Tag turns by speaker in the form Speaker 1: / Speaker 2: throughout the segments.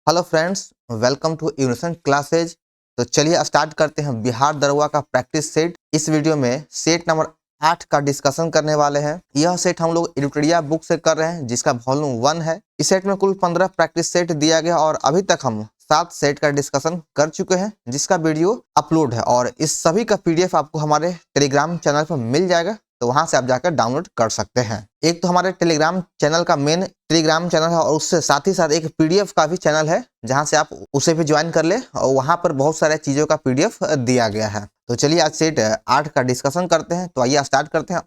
Speaker 1: Hello friends, welcome to Unison classes. तो चलिए start करते हैं बिहार दरोगा का प्रैक्टिस सेट। इस वीडियो में सेट नंबर 8 का डिस्कशन करने वाले हैं। यह सेट हम लोग एडिटोरिया बुक से कर रहे हैं जिसका वॉल्यूम 1 है। इस सेट में कुल 15 प्रैक्टिस सेट दिया गया और अभी तक हम 7 सेट का डिस्कशन कर चुके हैं जिसका वीडियो अपलोड है और इस सभी का पीडीएफ आपको हमारे टेलीग्राम चैनल पर मिल जाएगा, तो वहां से आप जाकर डाउनलोड कर सकते हैं। एक तो हमारे टेलीग्राम चैनल का मेन टेलीग्राम चैनल है और उससे साथ ही साथ एक पीडीएफ का भी चैनल है जहां से आप उसे भी ज्वाइन कर ले और वहां पर बहुत सारे चीजों का पीडीएफ दिया गया है। तो चलिए आज सेट 8 का डिस्कशन करते हैं। तो आइए स्टार्ट करते हैं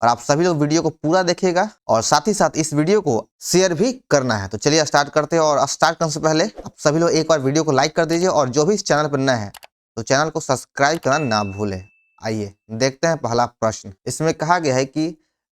Speaker 1: और आप सभी लोग वीडियो को पूरा देखिएगा और साथ ही साथ इस वीडियो को शेयर भी करना है। तो चलिए स्टार्ट करते हैं और स्टार्ट करने से पहले आप सभी लोग एक बार वीडियो को लाइक कर दीजिए और जो भी इस चैनल पर नए हैं तो चैनल को सब्सक्राइब करना ना भूलें। आइए देखते हैं पहला प्रश्न। इसमें कहा गया है कि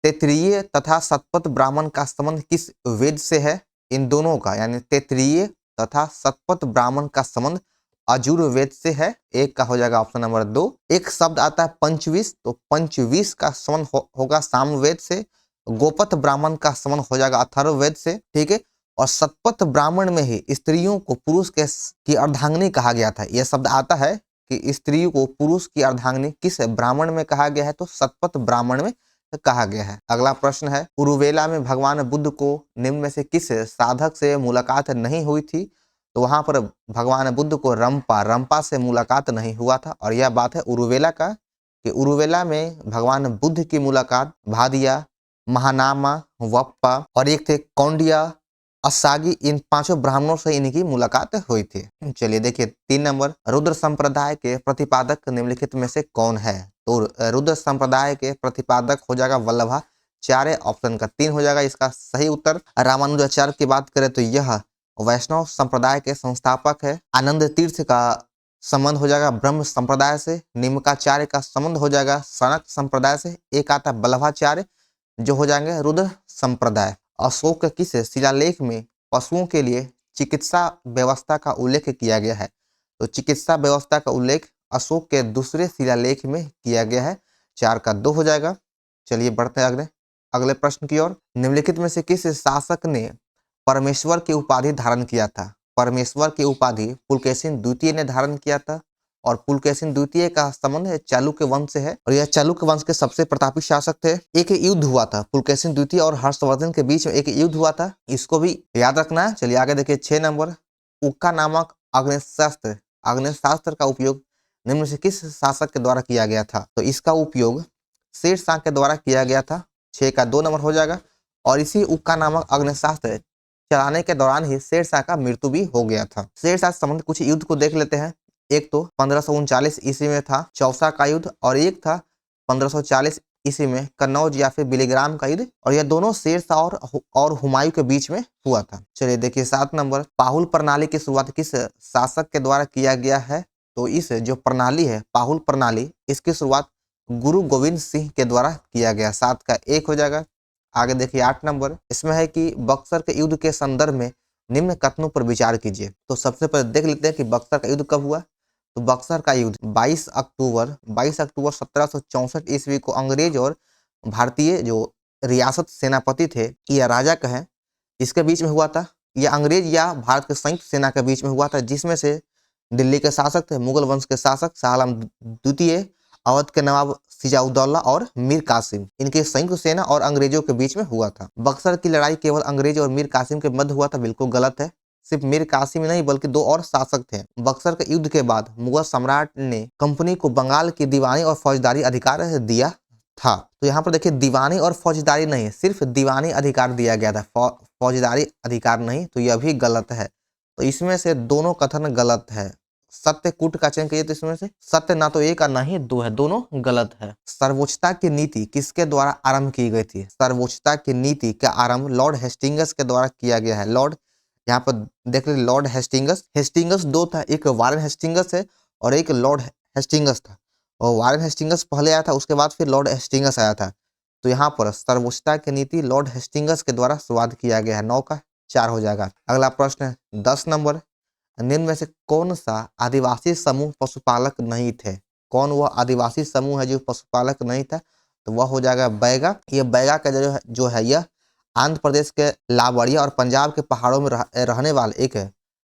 Speaker 1: तैत्तिरीय तथा शतपथ ब्राह्मण का संबंध किस वेद से है? इन दोनों का यानी तैत्तिरीय तथा शतपथ ब्राह्मण का संबंध अजुर्वेद से है। एक का हो जाएगा ऑप्शन नंबर 2। एक शब्द आता है पंचविश, तो पंचविश का संबंध होगा सामवेद से। गोपथ ब्राह्मण का संबंध हो जाएगा अथर्ववेद से, ठीक है। और शतपथ ब्राह्मण में ही स्त्रियों को पुरुष की अर्धांगिनी कहा गया था। यह शब्द आता है कि स्त्री को पुरुष की अर्धांगिनी किस ब्राह्मण में कहा गया है? तो शतपथ ब्राह्मण में कहा गया है। अगला प्रश्न है, उरुवेला में भगवान बुद्ध को निम्न में से किस साधक से मुलाकात नहीं हुई थी? तो वहां पर भगवान बुद्ध को रंपा से मुलाकात नहीं हुआ था और यह बात है उरुवेला का कि उरुवेला में भगवान बुद्ध की मुलाकात भादिया, महानामा, वप्पा और एक थे कौंडिया, असागी, इन पांचों ब्राह्मणों से इनकी मुलाकात हुई थी। चलिए देखिए 3 नंबर, रुद्र संप्रदाय के प्रतिपादक निम्नलिखित में से कौन है? तो रुद्र संप्रदाय के प्रतिपादक हो जाएगा वल्लभाचार्य। ऑप्शन का 3 हो जाएगा इसका सही उत्तर। रामानुजाचार्य की बात करें तो यह वैष्णव संप्रदाय के संस्थापक है। आनंद तीर्थ का संबंध हो जाएगा ब्रह्म संप्रदाय से। निम्काचार्य का संबंध हो जाएगा सनक संप्रदाय से। एक आता है वल्लभाचार्य जो हो जाएंगे रुद्र संप्रदाय। अशोक के किस शिलालेख में पशुओं के लिए चिकित्सा व्यवस्था का उल्लेख किया गया है? तो चिकित्सा व्यवस्था का उल्लेख अशोक के दूसरे शिलालेख में किया गया है। 4 का 2 हो जाएगा। चलिए बढ़ते हैं अगले प्रश्न की ओर। निम्नलिखित में से किस शासक ने परमेश्वर की उपाधि धारण किया था? परमेश्वर की उपाधि पुलकेशिन द्वितीय ने धारण किया था और पुलकेशिन द्वितीय का संबंध चालुक्य वंश से है और यह चालुक्य वंश के सबसे प्रतापी शासक थे। एक युद्ध हुआ था पुलकेशिन द्वितीय और हर्षवर्धन के बीच में, एक युद्ध हुआ था, इसको भी याद रखना है। चलिए आगे देखिए 6 नंबर, उक्का नामक आग्नेयास्त्र का उपयोग निम्न से किस शासक के द्वारा किया गया था? तो इसका उपयोग शेरशाह के द्वारा किया गया था। 6 का 2 नंबर हो जाएगा। और इसी उक्का नामक आग्नेयास्त्र चलाने के दौरान ही शेरशाह का मृत्यु भी हो गया था। शेरशाह से संबंधित कुछ युद्ध को देख लेते हैं। एक तो 1539 ईस्वी में था चौसा का युद्ध और एक था 1540 ईस्वी में कन्नौज या फिर बिलीग्राम का युद्ध और यह दोनों शेरशाह और हुमायूं के बीच में हुआ था। चलिए देखिए 7 नंबर, पाहुल प्रणाली की शुरुआत किस शासक के द्वारा किया गया है? तो इस जो प्रणाली है पाहुल प्रणाली, इसकी शुरुआत गुरु गोविंद सिंह के द्वारा किया गया। 7 का 1 हो जाएगा। आगे देखिए 8 नंबर, इसमें है कि बक्सर के युद्ध के संदर्भ में निम्न कथनों पर विचार कीजिए। तो सबसे पहले देख लेते हैं कि बक्सर का युद्ध कब हुआ। तो बक्सर का युद्ध 22 अक्टूबर 1764 ईस्वी को अंग्रेज और भारतीय जो रियासत सेनापति थे या राजा कहें, इसके बीच में हुआ था। यह अंग्रेज या भारत के संयुक्त सेना के बीच में हुआ था जिसमें से दिल्ली के शासक थे मुगल वंश के शासक शाह आलम द्वितीय, अवध के नवाब सिजाउद्दौला और मीर कासिम, इनके संयुक्त सेना और अंग्रेजों के बीच में हुआ था। बक्सर की लड़ाई केवल अंग्रेज और मीर कासिम के मध्य हुआ था, बिल्कुल गलत है। सिर्फ मीर कासिम नहीं बल्कि 2 और शासक थे। बक्सर के युद्ध के बाद मुगल सम्राट ने कंपनी को बंगाल की दीवानी और फौजदारी अधिकार दिया था। तो यहाँ पर देखिए दीवानी और फौजदारी नहीं, सिर्फ दीवानी अधिकार दिया गया था, फौजदारी अधिकार नहीं, तो यह भी गलत है। तो इसमें से दोनों कथन गलत है। सत्य कूट का चयन कीजिए। तो इसमें से सत्य ना तो 1 और ना ही 2 है, दोनों गलत है। सर्वोच्चता की नीति किसके द्वारा आरंभ की गई थी? सर्वोच्चता की नीति का आरंभ लॉर्ड हेस्टिंगस के द्वारा किया गया है। लॉर्ड, यहाँ पर देख लीजिए लॉर्ड हेस्टिंगस। हेस्टिंगस 2 था, एक वारेन हेस्टिंगस है और एक लॉर्ड हेस्टिंगस था और वारेन हेस्टिंगस पहले आया था, उसके बाद फिर लॉर्ड हेस्टिंगस आया था। तो यहाँ पर सर्वोच्चता की नीति लॉर्ड हेस्टिंगस के द्वारा शुरुआत किया गया है। 9 का 4 हो जाएगा। अगला प्रश्न है 10 नंबर, निम्न में से कौन सा आदिवासी समूह पशुपालक नहीं थे? कौन वह आदिवासी समूह है जो पशुपालक नहीं था? तो वह हो जाएगा बैगा। ये बैगा का जो है यह आंध्र प्रदेश के लावड़िया और पंजाब के पहाड़ों में रहने वाले एक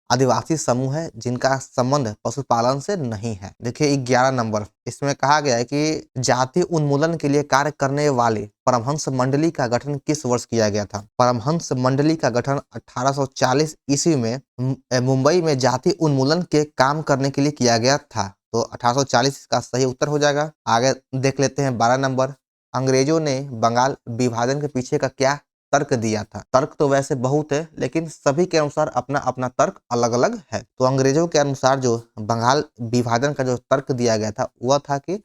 Speaker 1: आदिवासी समूह है जिनका संबंध पशुपालन से नहीं है। देखिए 11 नंबर, इसमें कहा गया है कि जाति उन्मूलन के लिए कार्य करने वाली परमहंस मंडली का गठन किस वर्ष किया गया था। परमहंस मंडली का गठन 1840 ईस्वी में मुंबई में जाति उन्मूलन के काम करने के लिए किया गया था। तो 1840 का सही उत्तर हो जाएगा। आगे देख लेते हैं 12 नंबर, अंग्रेजों ने बंगाल विभाजन के पीछे का क्या तर्क दिया था। तर्क तो वैसे बहुत है, लेकिन सभी के अनुसार अपना अपना तर्क अलग अलग है। तो अंग्रेजों के अनुसार जो बंगाल विभाजन का जो तर्क दिया गया था वह था कि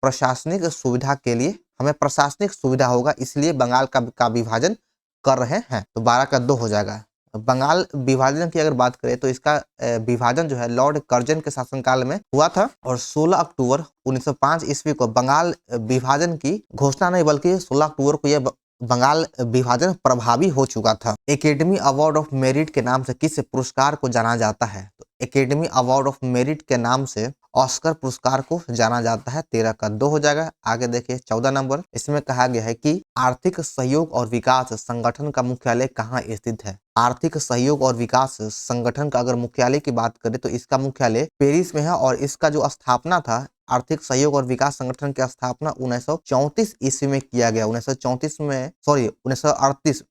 Speaker 1: प्रशासनिक सुविधा के लिए हमें प्रशासनिक सुविधा होगा, इसलिए बंगाल का विभाजन कर रहे हैं। तो 12 का 2 हो जाएगा। बंगाल विभाजन की अगर बात करें तो इसका विभाजन जो है लॉर्ड कर्जन के शासनकाल में हुआ था और 16 अक्टूबर 1905 ईस्वी को बंगाल विभाजन की घोषणा नहीं बल्कि 16 अक्टूबर को यह बंगाल विभाजन प्रभावी हो चुका था। एकेडमी अवार्ड ऑफ मेरिट के नाम से किस पुरस्कार को जाना जाता है। तो एकेडमी अवार्ड ऑफ मेरिट के नाम से ऑस्कर पुरस्कार को जाना जाता है। 13 का 2 हो जाएगा। आगे देखिए 14 नंबर, इसमें कहा गया है कि आर्थिक सहयोग और विकास संगठन का मुख्यालय कहाँ स्थित है। आर्थिक सहयोग और विकास संगठन का अगर मुख्यालय की बात करें तो इसका मुख्यालय पेरिस में है और इसका जो स्थापना था आर्थिक सहयोग और विकास संगठन की स्थापना 1934 ईस्वी में किया गया। 1934 में, सॉरी 1938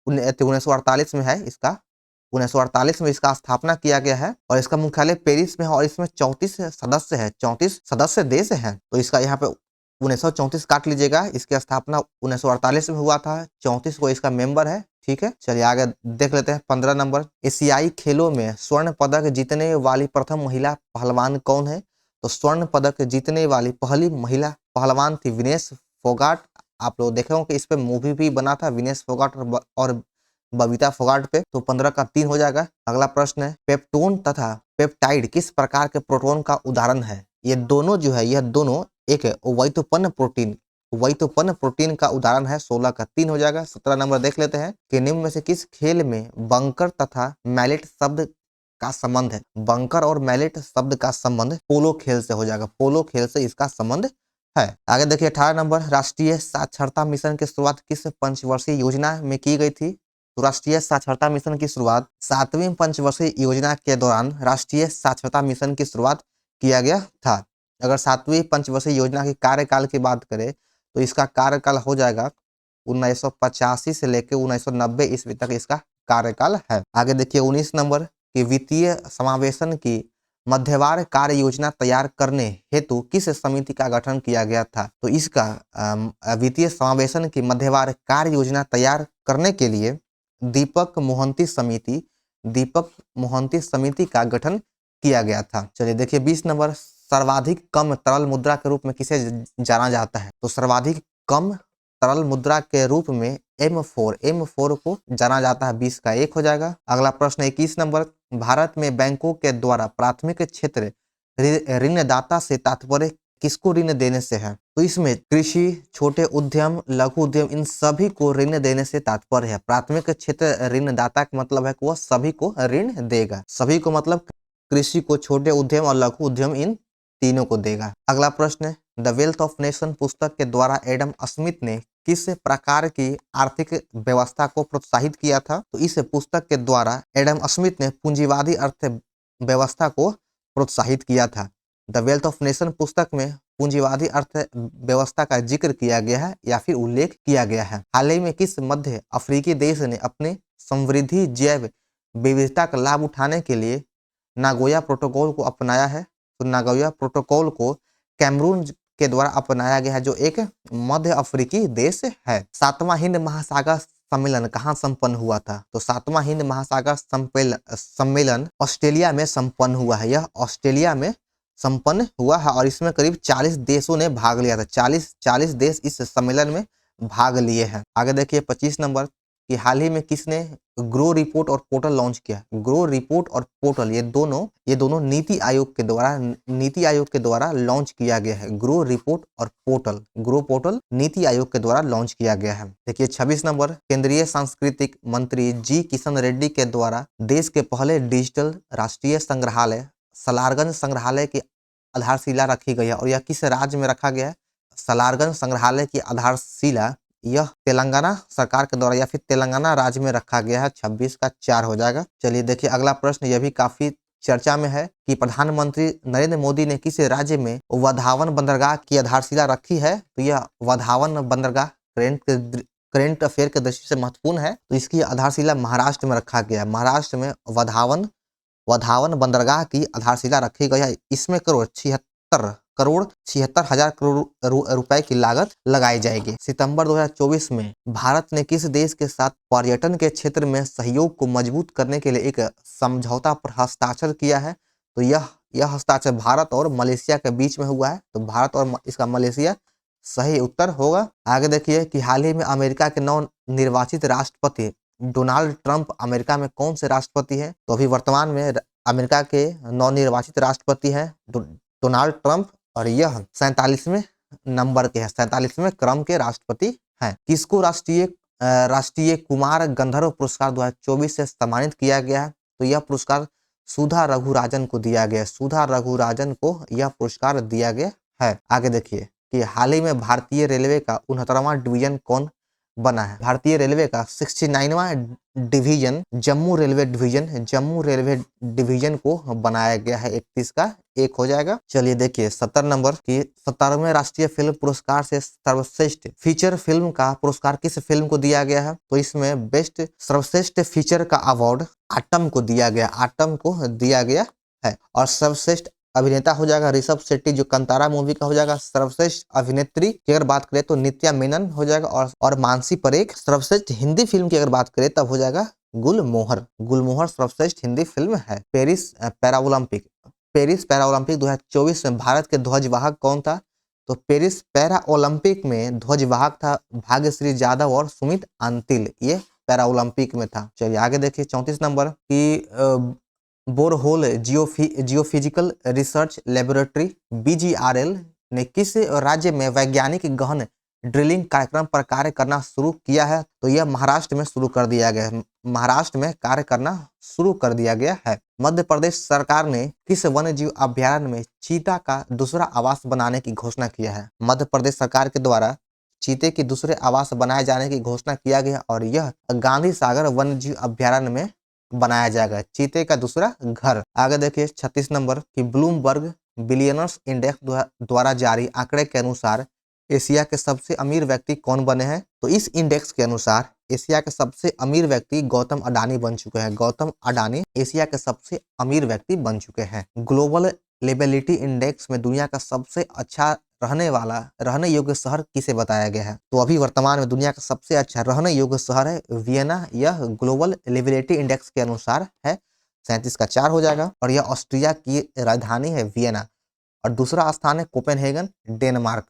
Speaker 1: 1948 में है इसका, 1948 में इसका स्थापना किया गया है और इसका मुख्यालय पेरिस में है और इसमें 34 सदस्य है, 34 सदस्य देश हैं। तो इसका यहाँ पे 1934 काट लीजिएगा। इसकी स्थापना 1948 में हुआ था, 34 को इसका मेंबर है। ठीक है, चलिए आगे देख लेते हैं 15 नंबर, एशियाई खेलों में स्वर्ण पदक जीतने वाली प्रथम महिला पहलवान कौन है। तो स्वर्ण पदक जीतने वाली पहली महिला पहलवान थी विनेश फोगाट। आप लोग देखे होंगे इस पे मूवी भी बना था, विनेश फोगाट और बबीता फोगाट पे। तो 15 का 3 हो जाएगा। अगला प्रश्न है, पेप्टोन तथा पेप्टाइड किस प्रकार के प्रोटोन का उदाहरण है। ये दोनों जो है यह दोनों एक वैतोपन्न प्रोटीन का उदाहरण है। 16 का 3 हो जाएगा। 17 नंबर देख लेते हैं कि निम्न में से किस खेल में बंकर तथा मैलेट शब्द का संबंध है। बंकर और मैलेट शब्द का संबंध पोलो खेल से हो जाएगा। पोलो खेल से इसका संबंध है। आगे देखिए 18 नंबर, राष्ट्रीय साक्षरता मिशन की शुरुआत किस पंचवर्षीय योजना में की गई थी। तो राष्ट्रीय साक्षरता मिशन की शुरुआत 7वीं पंचवर्षीय योजना के दौरान राष्ट्रीय साक्षरता मिशन की शुरुआत किया गया था। अगर 7वीं पंचवर्षीय योजना की कार्यकाल की बात करें तो इसका कार्यकाल हो जाएगा 1985 से लेकर 1990 ईस्वी तक इसका कार्यकाल है। आगे देखिए 19 नंबर कि वित्तीय समावेशन की मध्यवार कार्य योजना तैयार करने हेतु किस समिति का गठन किया गया था। तो इसका वित्तीय समावेशन की मध्यवार कार्य योजना तैयार करने के लिए दीपक मोहंती समिति का गठन किया गया था। चलिए देखिए 20 नंबर, सर्वाधिक कम तरल मुद्रा के रूप में किसे जाना जाता है। तो सर्वाधिक कम तरल मुद्रा के रूप में M4 को जाना जाता है। 20 का 1 हो जाएगा। अगला प्रश्न 21 नंबर, भारत में बैंकों के द्वारा प्राथमिक क्षेत्र ऋणदाता से तात्पर्य किसको ऋण देने से है। तो इसमें कृषि, छोटे उद्यम, लघु उद्यम, इन सभी को ऋण देने से तात्पर्य है। प्राथमिक क्षेत्र ऋणदाता का मतलब है कि वह सभी को ऋण देगा। सभी को मतलब कृषि को, छोटे उद्यम और लघु उद्यम, इन तीनों को देगा। अगला प्रश्न, द वेल्थ ऑफ नेशन पुस्तक के द्वारा एडम स्मिथ ने किस प्रकार की आर्थिक व्यवस्था को प्रोत्साहित किया था। तो इस पुस्तक के द्वारा एडम स्मिथ ने पूंजीवादी अर्थव्यवस्था को प्रोत्साहित किया था। द वेल्थ ऑफ नेशन पुस्तक में पूंजीवादी अर्थव्यवस्था का जिक्र किया गया है या फिर उल्लेख किया गया है। हाल ही में किस मध्य अफ्रीकी देश ने अपने समृद्धि जैव विविधता का लाभ उठाने के लिए नागोया प्रोटोकॉल को अपनाया है। तो नागोया प्रोटोकॉल को कैमरून के द्वारा अपनाया गया है जो एक मध्य अफ्रीकी देश है। 7वां हिंद महासागर सम्मेलन कहाँ संपन्न हुआ था। तो 7वां हिंद महासागर सम्मेलन ऑस्ट्रेलिया में संपन्न हुआ है। यह ऑस्ट्रेलिया में संपन्न हुआ है और इसमें करीब 40 देशों ने भाग लिया था। 40 देश इस सम्मेलन में भाग लिए हैं। आगे देखिए 25 नंबर कि हाल ही में किसने ग्रो रिपोर्ट और पोर्टल लॉन्च किया। ग्रो रिपोर्ट और पोर्टल ये दोनों नीति आयोग के द्वारा लॉन्च किया गया है। ग्रो रिपोर्ट और portal, grow portal NITI Aayog के द्वारा लॉन्च किया गया है। देखिए 26 नंबर, केंद्रीय सांस्कृतिक मंत्री जी किशन रेड्डी के द्वारा देश के पहले डिजिटल राष्ट्रीय संग्रहालय सलारगंज संग्रहालय की आधारशिला रखी गई है और यह किस राज्य में रखा गया है। सलारगंज संग्रहालय की आधारशिला यह तेलंगाना सरकार के द्वारा या फिर तेलंगाना राज्य में रखा गया है। 26 का 4 हो जाएगा। चलिए देखिए अगला प्रश्न, यह भी काफी चर्चा में है कि प्रधानमंत्री नरेंद्र मोदी ने किस राज्य में वधावन बंदरगाह की आधारशिला रखी है। तो यह वधावन बंदरगाह करेंट अफेयर के दृष्टि से महत्वपूर्ण है। तो इसकी आधारशिला महाराष्ट्र में रखा गया है। महाराष्ट्र में वधावन बंदरगाह की आधारशिला रखी गई है। इसमें करोड़ 76,000 करोड़ रुपए की लागत लगाई जाएगी। सितंबर 2024 में भारत ने किस देश के साथ पर्यटन के क्षेत्र में सहयोग को मजबूत करने के लिए एक समझौता पर हस्ताक्षर किया है। तो यह हस्ताक्षर भारत और मलेशिया के बीच में हुआ है। तो भारत और इसका मलेशिया सही उत्तर होगा। आगे देखिए कि हाल ही में अमेरिका के नव निर्वाचित राष्ट्रपति डोनाल्ड ट्रंप अमेरिका में कौन से राष्ट्रपति हैं। तो अभी वर्तमान में अमेरिका के नवनिर्वाचित राष्ट्रपति हैं डोनाल्ड ट्रंप और यह 47वें नंबर के हैं, 47वें क्रम के राष्ट्रपति हैं। किसको राष्ट्रीय कुमार गंधर्व पुरस्कार 2024 से सम्मानित किया गया है। तो यह पुरस्कार सुधा रघुराजन को दिया गया है। सुधा रघुराजन को यह पुरस्कार दिया गया है। आगे देखिए कि हाल ही में भारतीय रेलवे का 69वां डिवीजन कौन बना है। भारतीय रेलवे का 69वां डिवीजन जम्मू रेलवे डिवीजन को बनाया गया है। 31 का 1 हो जाएगा। चलिए देखिए 70 नंबर की 17वें राष्ट्रीय फिल्म पुरस्कार से सर्वश्रेष्ठ फीचर फिल्म का पुरस्कार किस फिल्म को दिया गया है। तो इसमें बेस्ट सर्वश्रेष्ठ फीचर का अवार्ड आटम को दिया गया है। और सर्वश्रेष्ठ अभिनेता हो जाएगा ऋषभ शेट्टी जो कांतारा मूवी का हो जाएगा। सर्वश्रेष्ठ अभिनेत्री की अगर बात करें तो नित्या मेनन हो जाएगा और मानसी परेख। सर्वश्रेष्ठ हिंदी फिल्म की अगर बात करें तब हो जाएगा गुलमोहर सर्वश्रेष्ठ हिंदी फिल्म है। पेरिस पैरा ओलंपिक 2024 में भारत के ध्वजवाहक कौन था। तो पेरिस पैरा ओलंपिक में ध्वजवाहक था भाग्यश्री यादव और सुमित अंतिल, ये पैरा ओलंपिक में था। चलिए आगे देखिए 34 नंबर की borehole geophysical research laboratory BGRL ने किस राज्य में वैज्ञानिक गहन ड्रिलिंग कार्यक्रम पर कार्य करना शुरू किया है। तो यह महाराष्ट्र में शुरू कर दिया गया है। महाराष्ट्र में कार्य करना शुरू कर दिया गया है। मध्य प्रदेश सरकार ने किस वन्य जीव अभ्यारण्य में चीता का दूसरा आवास बनाने की घोषणा किया है। मध्य प्रदेश सरकार के द्वारा चीते की दूसरे आवास बनाए जाने की घोषणा किया गया और यह गांधी सागर वन्य जीव अभ्यारण्य में बनाया जाएगा चीते का दूसरा घर। आगे देखिए 36 नंबर की ब्लूमबर्ग बिलियनर्स इंडेक्स द्वारा जारी आंकड़े के अनुसार एशिया के सबसे अमीर व्यक्ति कौन बने हैं। तो इस इंडेक्स के अनुसार एशिया के सबसे अमीर व्यक्ति गौतम अडानी बन चुके हैं। गौतम अडानी एशिया के सबसे अमीर व्यक्ति बन चुके हैं। ग्लोबल लेबिलिटी इंडेक्स में दुनिया का सबसे अच्छा रहने योग्य शहर किसे बताया गया है। तो अभी वर्तमान में दुनिया का सबसे अच्छा रहने योग्य शहर है वियना। यह ग्लोबल लिविलिटी इंडेक्स के अनुसार है। 37 का 4 हो जाएगा। और यह ऑस्ट्रिया की राजधानी है वियना और दूसरा स्थान है कोपेनहेगन डेनमार्क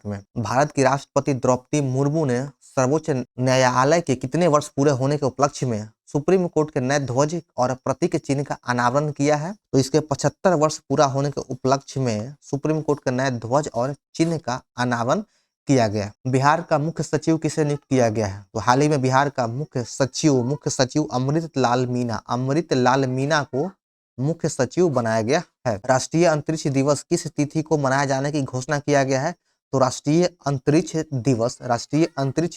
Speaker 1: में। भारत की राष्ट्रपति द्रौपदी मुर्मू ने सर्वोच्च न्यायालय के कितने वर्ष पूरे होने के उपलक्ष्य में सुप्रीम कोर्ट के नए ध्वज और प्रतीक चिन्ह का अनावरण किया है। तो इसके 75 वर्ष पूरा होने के उपलक्ष्य में सुप्रीम कोर्ट के नए ध्वज और चिन्ह का अनावरण किया गया। बिहार का मुख्य सचिव किसे नियुक्त किया गया है। तो हाल ही में बिहार का मुख्य सचिव अमृत लाल मीणा को मुख्य सचिव बनाया गया है। राष्ट्रीय अंतरिक्ष दिवस किस तिथि को मनाए जाने की घोषणा किया गया है। तो राष्ट्रीय अंतरिक्ष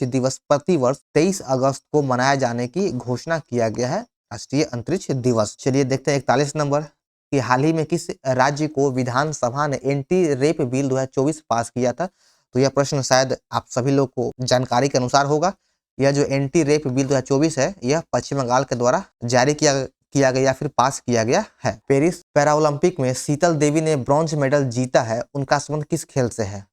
Speaker 1: दिवस प्रतिवर्ष 23 अगस्त को मनाए जाने की घोषणा किया गया है। राष्ट्रीय अंतरिक्ष दिवस। चलिए देखते हैं 41 नंबर कि हाल ही में किस राज्य को विधानसभा ने एंटी रेप बिल 2024 पास किया था। तो यह प्रश्न शायद आप सभी लोग को जानकारी के अनुसार होगा। यह जो एंटी रेप बिल 2024 है यह पश्चिम बंगाल के द्वारा जारी किया गया या फिर पास किया गया है। पेरिस पैरा ओलंपिक में शीतल देवी ने ब्रॉन्ज मेडल जीता है। उनका संबंध किस खेल से है।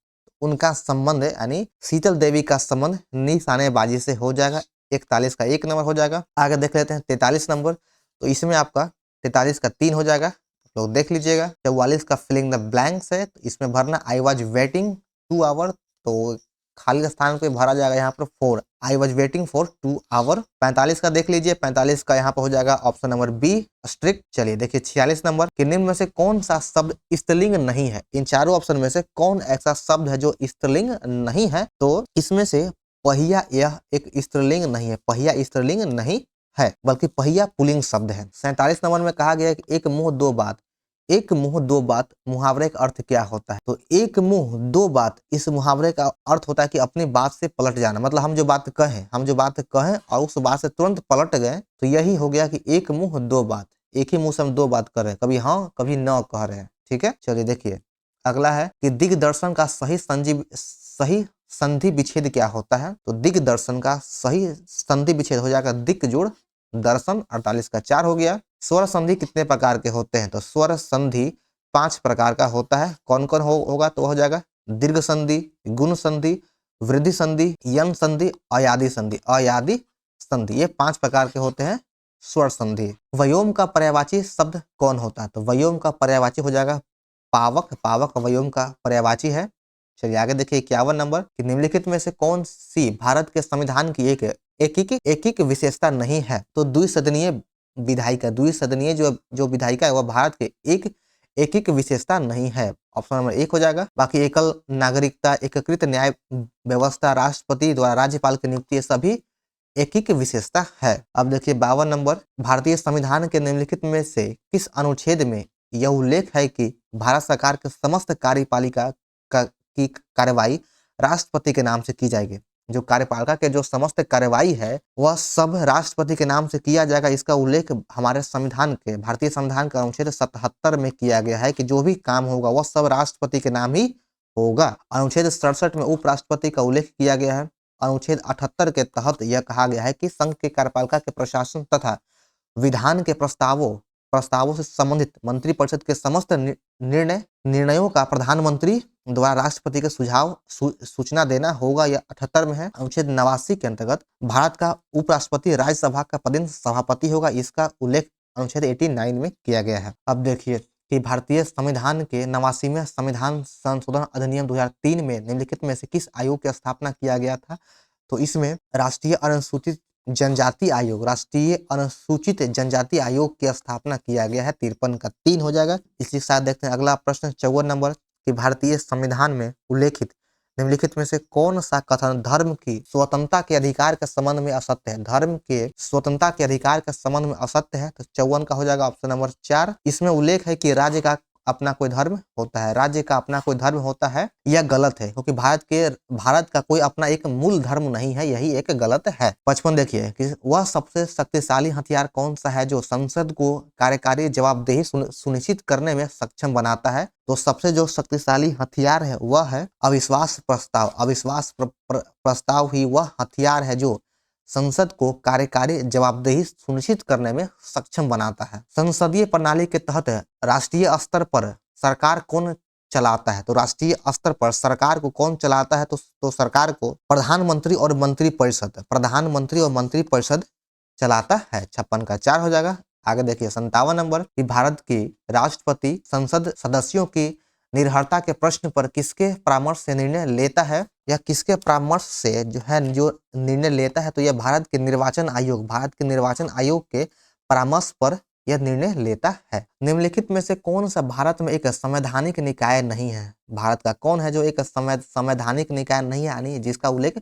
Speaker 1: उनका संबंध यानी शीतल देवी का संबंध निशानेबाजी से हो जाएगा। 41 का 1 नंबर हो जाएगा। आगे देख लेते हैं 43 नंबर। तो इसमें आपका 43 का 3 हो जाएगा, लोग देख लीजिएगा। 44 का फिलिंग द ब्लैंक्स है, तो इसमें भरना आई वॉज वेटिंग 2 आवर, तो खाली स्थान पे भरा जाएगा यहाँ पर 4, I was waiting for 2 hour. 45 का देख लीजिए, 45 का यहाँ पर हो जाएगा ऑप्शन नंबर बी स्ट्रिक्ट। चलिए देखिए 46 नंबर कि निम्न में से कौन सा शब्द स्त्रीलिंग नहीं है। इन चारों ऑप्शन में से कौन ऐसा शब्द है जो स्त्रीलिंग नहीं है। तो इसमें से पहिया यह एक स्त्रीलिंग नहीं है, पहिया स्त्रीलिंग नहीं है बल्कि पहिया पुल्लिंग शब्द है। 47 नंबर में कहा गया है कि एक मुंह दो बात, एक मुंह दो बात मुहावरे का अर्थ क्या होता है? तो एक मुंह दो बात, इस मुहावरे का अर्थ होता है कि अपनी बात से पलट जाना। मतलब हम जो बात कहें और उस बात से तुरंत पलट गए, तो यही हो गया कि एक मुंह दो बात। एक ही मुंह से हम दो बात कर रहे हैं, कभी हाँ कभी न कह रहे हैं। ठीक है, चलिए देखिए अगला है कि दिग्दर्शन का सही संधि विच्छेद क्या होता है? तो दिग्दर्शन का सही संधि विच्छेद हो जाएगा दिक जोड़ दर्शन, 48 का 4 हो गया। स्वर संधि कितने प्रकार के होते हैं? तो स्वर संधि 5 प्रकार का होता है। कौन कौन होगा? तो हो जाएगा दीर्घ संधि, गुण संधि, वृद्धि संधि, यम संधि, अयादि संधि। अयादि संधि, ये 5 प्रकार के होते हैं स्वर संधि। व्योम का पर्यायवाची शब्द कौन होता है? तो व्योम का पर्यायवाची हो जाएगा पावक। पावक व्योम का पर्यायवाची है। चलिए आगे देखिए 51 नंबर कि निम्नलिखित में से कौन सी भारत के संविधान की एक विशेषता नहीं है? तो द्विसदनीय विधायिका, द्विसदनीय जो विधायिका है वह भारत के एक विशेषता नहीं है। ऑप्शन नंबर 1 हो जाएगा। बाकी एकल नागरिकता, एकीकृत न्याय व्यवस्था, राष्ट्रपति द्वारा राज्यपाल की नियुक्ति, ये सभी एक विशेषता है। अब देखिए 52 नंबर, भारतीय संविधान के निम्नलिखित में से किस अनुच्छेद में यह उल्लेख है कि भारत सरकार के समस्त कार्यपालिका की कार्यवाही राष्ट्रपति के नाम से की जाएगी? जो कार्यपालिका के जो समस्त कार्यवाही है वह सब राष्ट्रपति के नाम से किया जाएगा। इसका उल्लेख हमारे संविधान के, भारतीय संविधान के अनुच्छेद 77 में किया गया है कि जो भी काम होगा वह सब राष्ट्रपति के नाम ही होगा। अनुच्छेद 67 में उपराष्ट्रपति का उल्लेख किया गया है। अनुच्छेद 78 के तहत यह कहा गया है कि संघ के कार्यपालिका के प्रशासन तथा विधान के प्रस्तावों से संबंधित मंत्रिपरिषद के समस्त निर्णयों का प्रधानमंत्री द्वारा राष्ट्रपति के सुझाव सूचना देना होगा। यह 78 में है। अनुच्छेद 89 के अंतर्गत भारत का उपराष्ट्रपति राज्यसभा का पदेन सभापति होगा। इसका उल्लेख अनुच्छेद 89 में किया गया है। अब देखिए कि भारतीय संविधान के 89वें संविधान संशोधन अधिनियम 2003 में निम्नलिखित में से किस आयोग की स्थापना किया गया था? तो इसमें राष्ट्रीय अनुसूचित जनजाति आयोग की स्थापना किया गया है। 53 का 3 हो जाएगा। इसी के साथ देखते हैं अगला प्रश्न 54 नंबर कि भारतीय संविधान में उल्लेखित निम्नलिखित में से कौन सा कथन धर्म की स्वतंत्रता के अधिकार के संबंध में असत्य है? धर्म के स्वतंत्रता के अधिकार के संबंध में असत्य है। तो 54 का हो जाएगा ऑप्शन नंबर 4। इसमें उल्लेख है कि राज्य का अपना कोई धर्म होता है, यह गलत है क्योंकि भारत का कोई अपना एक मूल धर्म नहीं है, यही एक गलत है। 55 देखिए कि वह सबसे शक्तिशाली हथियार कौन सा है जो संसद को कार्यकारी जवाबदेही सुनिश्चित करने में सक्षम बनाता है? तो सबसे जो शक्तिशाली हथियार है वह है अविश्वास प्रस्ताव। अविश्वास प्रस्ताव ही वह हथियार है जो संसद को कार्यकारी जवाबदेही सुनिश्चित करने में सक्षम बनाता है। संसदीय प्रणाली के तहत राष्ट्रीय स्तर पर सरकार कौन चलाता है? तो राष्ट्रीय स्तर पर सरकार को कौन चलाता है? तो सरकार को प्रधानमंत्री और मंत्रिपरिषद चलाता है। 56 का 4 हो जाएगा। आगे देखिए 57 नंबर कि भारत की राष्ट्रपति संसद सदस्यों की निर्भरता के प्रश्न पर किसके परामर्श से निर्णय लेता है? या किसके परामर्श से जो निर्णय लेता है? तो यह भारत के निर्वाचन आयोग के परामर्श पर यह निर्णय लेता है। निम्नलिखित में से कौन सा भारत में एक संवैधानिक निकाय नहीं है? भारत का कौन है जो एक संवैधानिक निकाय नहीं है, यानी जिसका उल्लेख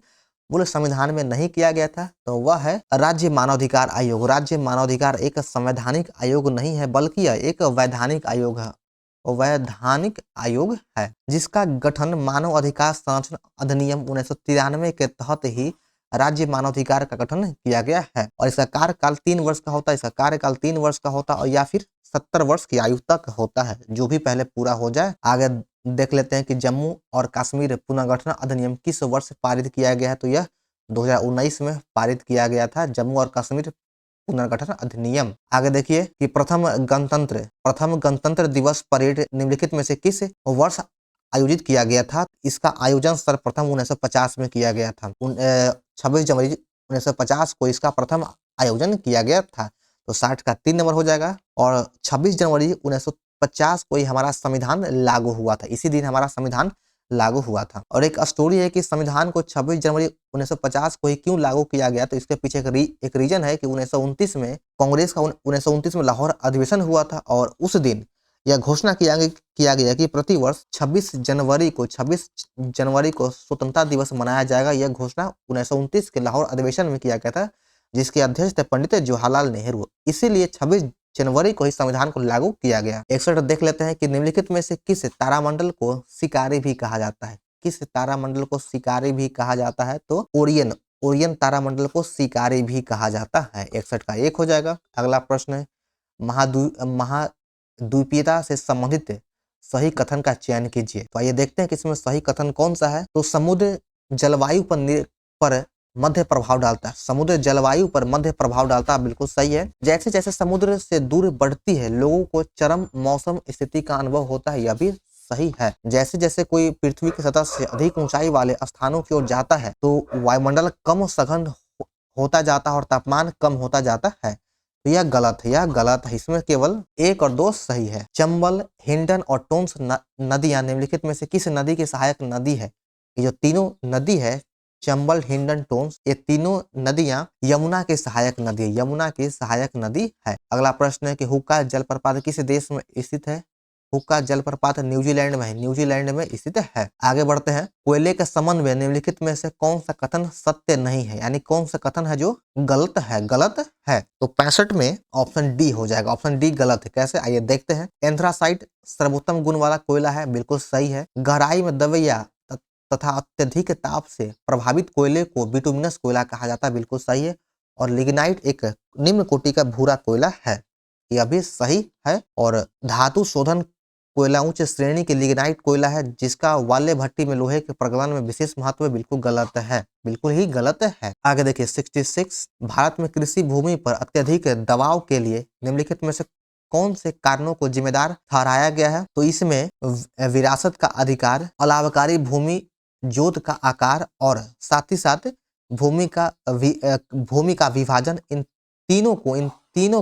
Speaker 1: मूल संविधान में नहीं किया गया था? तो वह है राज्य मानवाधिकार आयोग। राज्य मानवाधिकार एक संवैधानिक आयोग नहीं है बल्कि यह एक वैधानिक आयोग है जिसका गठन मानव अधिकार संरक्षण अधिनियम 1993 के तहत ही राज्य मानवाधिकार का गठन किया गया है। और इसका कार्यकाल 3 वर्ष का होता है। और या फिर 70 वर्ष की आयु तक होता है, जो भी पहले पूरा हो जाए। आगे देख लेते हैं कि जम्मू और कश्मीर पुनर्गठन अधिनियम किस वर्ष पारित किया गया है? तो यह 2019 में पारित किया गया था, जम्मू और कश्मीर पुनर्गठन अधिनियम। आगे देखिए कि प्रथम गणतंत्र दिवस परेड निम्नलिखित में से किस वर्ष आयोजित किया गया था? इसका आयोजन सर्वप्रथम 1950 में किया गया था। 26 जनवरी 1950 को इसका प्रथम आयोजन किया गया था। तो 60 का 3 नंबर हो जाएगा। और 26 जनवरी 1950 को ही हमारा संविधान लागू हुआ था। इसी दिन हमारा संविधान लागू हुआ था। और एक स्टोरी है कि संविधान को 26 जनवरी 1950 को ही क्यों लागू किया गया? तो इसके पीछे एक रीजन है कि 1929 में कांग्रेस का 1929 में लाहौर अधिवेशन हुआ था और उस दिन यह घोषणा किया गया कि प्रतिवर्ष 26 जनवरी को स्वतंत्रता दिवस मनाया जाएगा। यह घोषणा 1929 के लाहौर अधिवेशन में किया गया था, जिसके अध्यक्ष थे पंडित जवाहरलाल नेहरू। इसीलिए 26 जनवरी को ही संविधान को लागू किया गया। 61 देख लेते हैं कि निम्नलिखित में से किस तारामंडल को शिकारी भी कहा जाता है। किस तारामंडल को शिकारी भी कहा जाता है? तो ओरियन, ओरियन तारामंडल को शिकारी भी कहा जाता है। 61 का 1 हो जाएगा। अगला प्रश्न है महाद्वीपीयता से संबंधित सही कथन का चयन कीजिए। तो आइए देखते हैं कि इसमें सही कथन कौन सा है। तो समुद्र जलवायु पर मध्य प्रभाव डालता है। समुद्र जलवायु पर मध्य प्रभाव डालता है, बिल्कुल सही है। जैसे जैसे समुद्र से दूर बढ़ती है लोगों को चरम मौसम स्थिति का अनुभव होता है, यह भी सही है। जैसे जैसे कोई पृथ्वी की सतह से अधिक ऊंचाई वाले स्थानों की ओर जाता है तो वायुमंडल कम सघन होता जाता है और तापमान कम होता जाता है। तो यह गलत है, यह गलत है। इसमें केवल 1 और 2 सही है। चंबल, हिंडन और टोन्स नदियां निम्नलिखित में से किस नदी की सहायक नदी है? ये जो तीनों नदी है, चंबल, हिंडन, टोन्स, ये तीनों नदियां यमुना की सहायक नदी है, यमुना की सहायक नदी है। अगला प्रश्न है कि हुक्का जलप्रपात किस देश में स्थित है? हुक्का जलप्रपात न्यूजीलैंड में है, न्यूजीलैंड में स्थित है। आगे बढ़ते हैं। कोयले के संबंध में निम्नलिखित में से कौन सा कथन सत्य नहीं है, यानी कौन सा कथन है जो गलत है? गलत है। तो 65 में ऑप्शन डी हो जाएगा। ऑप्शन डी गलत है। कैसे? आइए देखते हैं। एंथ्रासाइट सर्वोत्तम गुण वाला कोयला है, बिल्कुल सही है। गहराई में दबैया तथा अत्यधिक ताप से प्रभावित कोयले को बिटुमिनस कोयला कहा जाता है, बिल्कुल सही है। और लिग्नाइट एक निम्न कोटि का भूरा कोयला है, यह भी सही है। और धातु शोधन कोयला उच्च श्रेणी के लिग्नाइट कोयला है जिसका वाल्य भट्टी में लोहे के प्रगलन में विशेष महत्व है, बिल्कुल गलत है, बिल्कुल ही गलत है। आगे देखिए 66। भारत में कृषि भूमि पर अत्यधिक दबाव के लिए निम्नलिखित में से कौन से कारणों को जिम्मेदार ठहराया गया है? तो इसमें विरासत का अधिकार, अलाभकारी भूमि जोत का आकार और साथ ही साथ भूमि का विभाजन, इन तीनों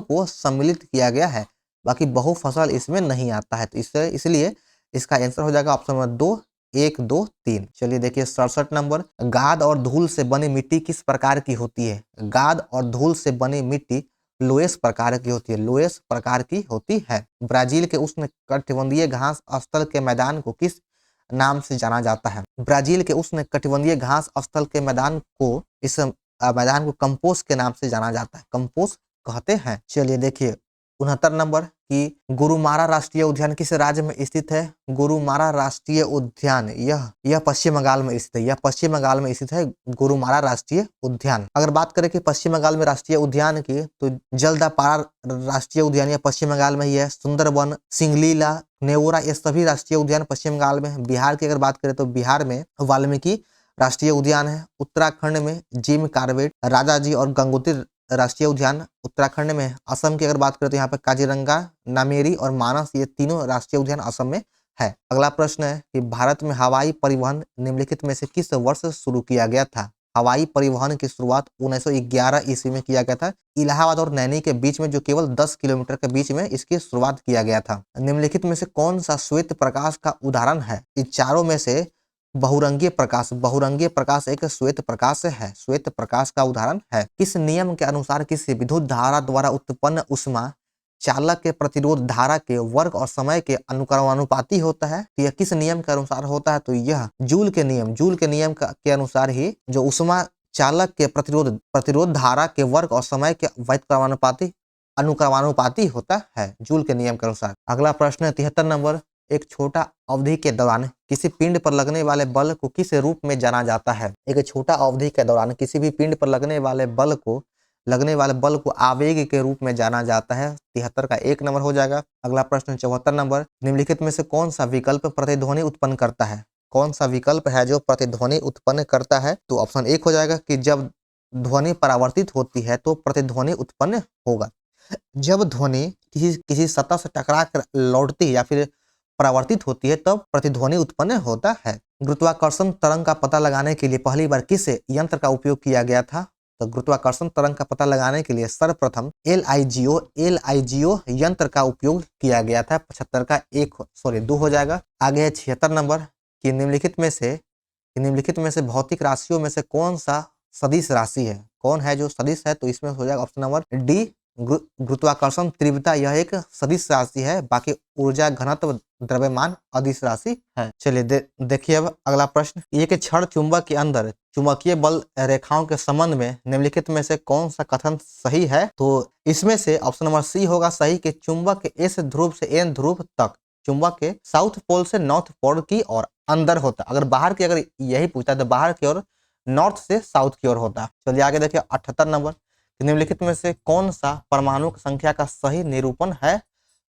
Speaker 1: को सम्मिलित किया गया है। बाकी बहुफसल इसमें नहीं आता है। तो इसलिए इसका आंसर हो जाएगा ऑप्शन नंबर 2, 1, 2, 3। चलिए देखिए 67 नंबर। गाद और धूल से बनी मिट्टी किस प्रकार की होती है? गाद और धूल से बनी मिट्टी लोएस प्रकार की होती है, लोएस प्रकार की होती है। ब्राजील के उष्ण कटिबंधीय घास स्थल के मैदान को किस नाम से जाना जाता है? ब्राजील के उष्ण कटिबंधीय घास स्थल के मैदान को, इस मैदान को कंपोस्ट के नाम से जाना जाता है, कंपोस्ट कहते हैं। चलिए देखिए 69 नंबर कि गुरुमारा राष्ट्रीय उद्यान किस राज्य में स्थित है? गुरुमारा राष्ट्रीय उद्यान यह पश्चिम बंगाल में स्थित है, यह पश्चिम बंगाल में स्थित है गुरुमारा राष्ट्रीय उद्यान। अगर बात करें कि पश्चिम बंगाल में राष्ट्रीय उद्यान की, तो जलदापारा राष्ट्रीय उद्यान यह पश्चिम बंगाल में ही है। सुंदरबन, सिंगलीला, नेवरा, ये सभी राष्ट्रीय उद्यान पश्चिम बंगाल में है। बिहार की अगर बात करें तो बिहार में वाल्मीकि राष्ट्रीय उद्यान है। उत्तराखंड में जिम कार्बेट, राजाजी और गंगोत्री राष्ट्रीय उद्यान उत्तराखंड में है। असम की अगर बात करें तो यहाँ पे काजीरंगा, नामेरी और मानस, ये तीनों राष्ट्रीय उद्यान असम में है। अगला प्रश्न है कि भारत में हवाई परिवहन निम्नलिखित में से किस वर्ष शुरू किया गया था? हवाई परिवहन की शुरुआत 1911 ईस्वी में किया गया था। इलाहाबाद और नैनी के बीच में, जो केवल 10 किलोमीटर के बीच में इसकी शुरुआत किया गया था। निम्नलिखित में से कौन सा श्वेत प्रकाश का उदाहरण है? इन चारों में से बहुरंगीय प्रकाश एक श्वेत प्रकाश है, श्वेत प्रकाश का उदाहरण है। किस नियम के अनुसार किसी विद्युत धारा द्वारा उत्पन्न ऊष्मा चालक के प्रतिरोध धारा के वर्ग और समय के अनुक्रमानुपाती होता है? तो यह किस नियम के अनुसार होता है? तो यह जूल के नियम के अनुसार ही जो ऊष्मा चालक के प्रतिरोध धारा के वर्ग और समय के अनुक्रमानुपाती होता है, जूल के नियम के अनुसार। अगला प्रश्न है 73 नंबर। एक छोटा अवधि के दौरान किसी पिंड पर लगने वाले बल को किस रूप में जाना जाता है? एक छोटा अवधि के दौरान किसी भी पिंड पर लगने वाले बल को आवेग के रूप में जाना जाता है। 73 का 1 नंबर हो जाएगा। अगला प्रश्न 74 नंबर। निम्नलिखित में से कौन सा विकल्प प्रतिध्वनि उत्पन्न करता है? कौन सा विकल्प है जो प्रतिध्वनि उत्पन्न करता है? तो ऑप्शन 1 हो जाएगा कि जब ध्वनि परावर्तित होती है तो प्रतिध्वनि उत्पन्न होगा। जब ध्वनि किसी सतह से टकरा कर लौटती है या फिर परावर्तित होती है तब प्रतिध्वनि उत्पन्न होता है। गुरुत्वाकर्षण तरंग का पता लगाने के लिए पहली बार किस यंत्र का उपयोग किया गया था? तो गुरुत्वाकर्षण तरंग का पता लगाने के लिए सर्वप्रथम LIGO यंत्र का उपयोग किया गया था। 75 का 2 हो जाएगा। आगे है 76 नंबर कि निम्नलिखित में से भौतिक राशियों में से कौन सा सदिश राशि है? कौन है जो सदिश है? तो इसमें हो जाएगा ऑप्शन नंबर डी गुरुत्वाकर्षण तीव्रता यह एक सदिश राशि है, बाकी ऊर्जा घनत्व द्रव्यमान अदिश राशि है। चलिए देखिए अब अगला प्रश्न, एक क्षण चुंबक के अंदर चुंबकीय बल रेखाओं के संबंध में निम्नलिखित में से कौन सा कथन सही है? तो इसमें से ऑप्शन नंबर सी होगा सही कि चुंबक के एस ध्रुव से एन ध्रुव तक चुंबक के साउथ पोल से नॉर्थ पोल की ओर अंदर होता। अगर बाहर की अगर यही पूछता तो बाहर की ओर नॉर्थ से साउथ की ओर होता। चलिए आगे देखिए 78 नंबर, निम्नलिखित में से कौन सा परमाणु संख्या का सही निरूपण है?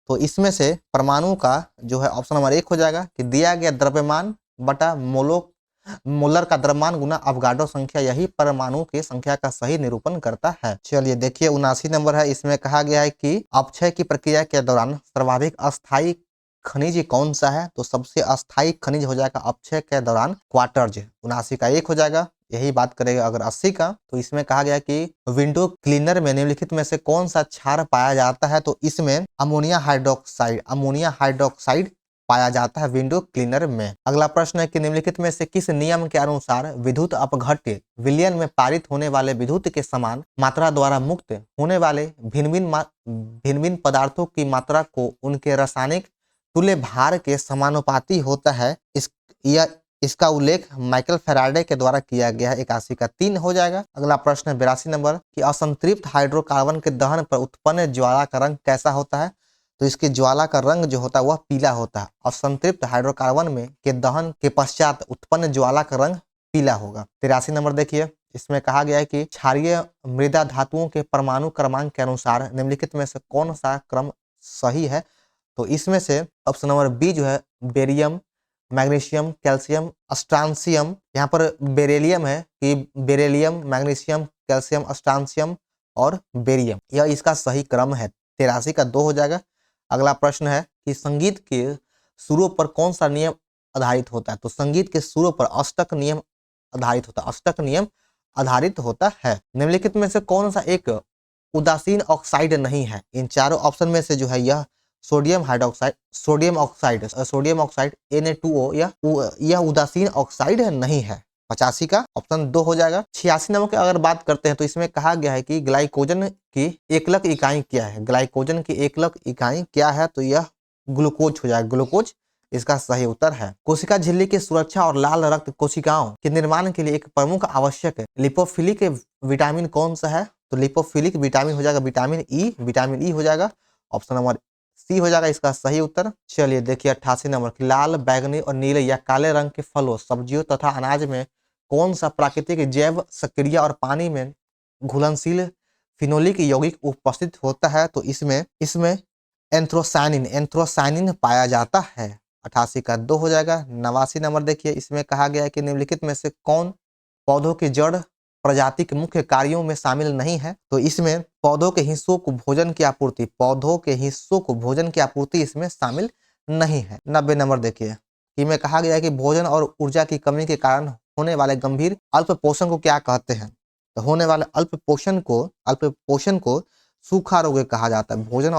Speaker 1: तो इसमें से परमाणु का जो है ऑप्शन नंबर 1 हो जाएगा कि दिया गया द्रव्यमान बटा मोलर का द्रव्यमान गुना अवगाड्रो संख्या, यही परमाणु की संख्या का सही निरूपण करता है। चलिए देखिए 79 नंबर है, इसमें कहा गया है कि अपक्षय की प्रक्रिया के दौरान सर्वाधिक अस्थायी खनिज कौन सा है? तो सबसे अस्थायी खनिज हो जाएगा अपक्षय के दौरान क्वार्टज। 79 का 1 हो जाएगा। यही बात करेगा अगर 80 का, तो इसमें कहा गया कि विंडो क्लीनर में निम्नलिखित में से कौन सा क्षार पाया जाता है? तो इसमें अमोनिया हाइड्रोक्साइड पाया जाता है विंडो क्लीनर में। अगला प्रश्न है कि निम्नलिखित में से किस नियम के अनुसार विद्युत अपघट्य विलयन में पारित होने वाले विद्युत के समान मात्रा द्वारा मुक्त होने वाले भिन्न भिन्न पदार्थों की मात्रा को उनके रासायनिक तुल्य भार के समानुपाती होता है? इसका उल्लेख माइकल फैराडे के द्वारा किया गया है। 81 का 3 हो जाएगा। अगला प्रश्न 82 नंबर कि असंतृप्त हाइड्रोकार्बन के दहन पर उत्पन्न ज्वाला का रंग कैसा होता है? तो इसके ज्वाला का रंग जो होता है वह पीला होता है। असंतृप्त हाइड्रोकार्बन में के दहन के पश्चात उत्पन्न ज्वाला का रंग पीला होगा। 83 नंबर देखिए, इसमें कहा गया है कि क्षारीय मृदा धातुओं के परमाणु क्रमांक के अनुसार निम्नलिखित में से कौन सा क्रम सही है? तो इसमें से ऑप्शन नंबर बी जो है बेरियम, मैग्नीशियम, कैल्शियम, स्ट्रांसियम, यहाँ पर बेरिलियम है कि बेरिलियम, मैग्नीशियम, कैल्शियम, स्ट्रांसियम और बेरियम, यह इसका सही क्रम है। 83 का 2 हो जाएगा। अगला प्रश्न है कि संगीत के सुरों पर कौन सा नियम आधारित होता है? तो संगीत के सुरों पर अष्टक नियम आधारित होता है। अष्टक नियम आधारित होता है। निम्नलिखित में से कौन सा एक उदासीन ऑक्साइड नहीं है? इन चारों ऑप्शन में से जो है यह sodium hydroxide, sodium oxide Na2O यह उदासीन ऑक्साइड नहीं है। 85 का ऑप्शन 2 हो जाएगा। 86 नंबर की अगर बात करते हैं तो इसमें कहा गया है कि ग्लाइकोजन की एकलक इकाई क्या है? ग्लाइकोजन की एकलक इकाई क्या है? तो यह ग्लूकोज हो जाएगा। ग्लूकोज इसका सही उत्तर है। कोशिका झिल्ली की सुरक्षा और लाल रक्त कोशिकाओं के निर्माण के लिए एक प्रमुख आवश्यक लिपोफिलिक विटामिन कौन सा है? तो लिपोफिलिक विटामिन हो जाएगा विटामिन ई हो जाएगा। ऑप्शन नंबर सी हो जाएगा इसका सही उत्तर। चलिए देखिए 88 नंबर की लाल, बैगनी और नीले या काले रंग के फलों, सब्जियों तथा अनाज में कौन सा प्राकृतिक जैव सक्रिय और पानी में घुलनशील फिनोलिक यौगिक उपस्थित होता है? तो इसमें एंथ्रोसायनिन पाया जाता है। 88 का 2 हो जाएगा। 89 नंबर देखिए, इसमें कहा गया है कि निम्नलिखित में से कौन पौधों की जड़ प्रजाति के मुख्य कार्यों में शामिल नहीं है? तो इसमें पौधों के हिस्सों को भोजन की आपूर्ति इसमें शामिल नहीं है। 90 नंबर देखिए कि में कहा गया है कि भोजन और ऊर्जा की कमी के कारण होने वाले गंभीर अल्प पोषण को क्या कहते हैं? तो होने वाले अल्प पोषण को सूखा रोग कहा जाता है। भोजन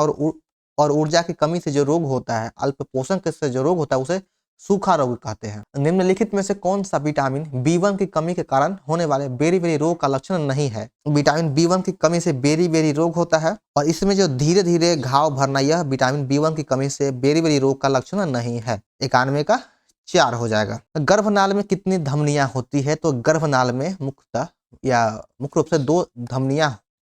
Speaker 1: और ऊर्जा की कमी से जो रोग होता है, अल्प पोषण से जो रोग होता है उसे सूखा रोग कहते हैं। निम्नलिखित में से कौन सा विटामिन B1 की कमी के कारण होने वाले बेरी रोग का लक्षण नहीं है? विटामिन B1 की कमी से बेरी रोग होता है और इसमें जो धीरे धीरे घाव भरना, यह विटामिन B1 की कमी से बेरी रोग का लक्षण नहीं है। 91 का 4 हो जाएगा। गर्भनाल में कितनी धमनियां होती है? तो गर्भनाल में मुख्य रूप से 2 धमनियां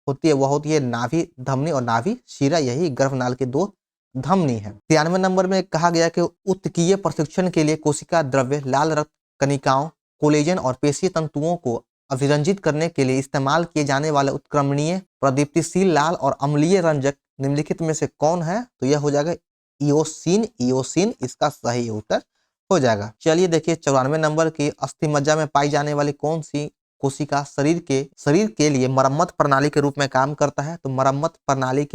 Speaker 1: होती है। वह होती है नाभि धमनी और नाभि शिरा, यही गर्भनाल की 2 धमनी है। 93 नंबर में कहा गया कि उत्कीय प्रशिक्षण के लिए कोशिका द्रव्य, लाल रक्त कणिकाओं, कोलेजन और पेशीय तंतुओं को अभिरंजित करने के लिए इस्तेमाल किए जाने वाले उत्क्रमणीय, प्रदीप्तिशील लाल और अम्लीय रंजक निम्नलिखित में से कौन है? तो यह हो जाएगा इओसिन इसका सही उत्तर हो जाएगा। चलिए देखिए 94 नंबर की अस्थिमज्जा में पाई जाने वाली कौन सी कोशिका शरीर के लिए मरम्मत प्रणाली के रूप में काम करता है? तो मरम्मत प्रणाली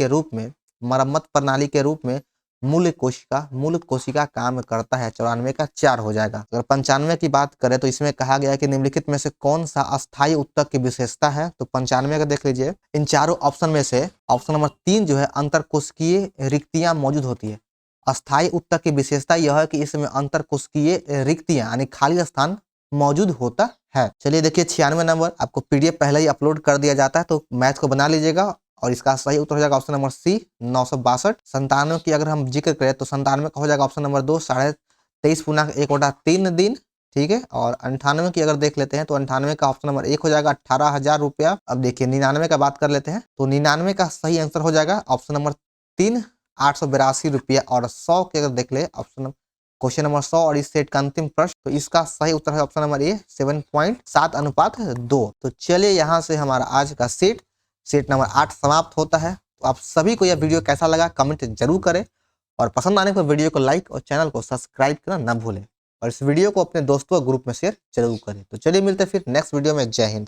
Speaker 1: के रूप में मूल कोशिका काम करता है। 94 का 4 हो जाएगा। अगर 95 की बात करें तो इसमें कहा गया है कि निम्नलिखित में से कौन सा अस्थायी उत्तक की विशेषता है? तो 95 का देख लीजिए, इन चारों ऑप्शन में से ऑप्शन नंबर 3 जो है अंतरकोशिकीय रिक्तियां मौजूद होती है। अस्थायी उत्तक की विशेषता यह है कि इसमें अंतरकोशिकीय रिक्तियां यानी खाली स्थान मौजूद होता है। चलिए देखिए 96 नंबर, आपको PDF पहले ही अपलोड कर दिया जाता है तो मैथ को बना लीजिएगा और इसका सही उत्तर हो जाएगा ऑप्शन नंबर सी 962। 97 की अगर हम जिक्र करें तो 97 का हो जाएगा ऑप्शन नंबर 2 23.1/3 दिन। ठीक है, और 98 की अगर देख लेते हैं तो 98 का ऑप्शन नंबर 1 हो जाएगा 18,000 रुपया। अब देखिए 99 का बात कर लेते हैं तो 99 का सही आंसर हो जाएगा ऑप्शन नंबर 3 882 रुपया। और 100 के अगर देख ले ऑप्शन क्वेश्चन नंबर 100 और इस सेट का अंतिम प्रश्न, तो इसका सही उत्तर है ऑप्शन नंबर ए 7.7:2। तो चलिए यहाँ से हमारा आज का सेट नंबर 8 समाप्त होता है। तो आप सभी को यह वीडियो कैसा लगा कमेंट जरूर करें, और पसंद आने पर वीडियो को लाइक और चैनल को सब्सक्राइब करना न भूलें, और इस वीडियो को अपने दोस्तों और ग्रुप में शेयर जरूर करें। तो चलिए मिलते हैं फिर नेक्स्ट वीडियो में। जय हिंद।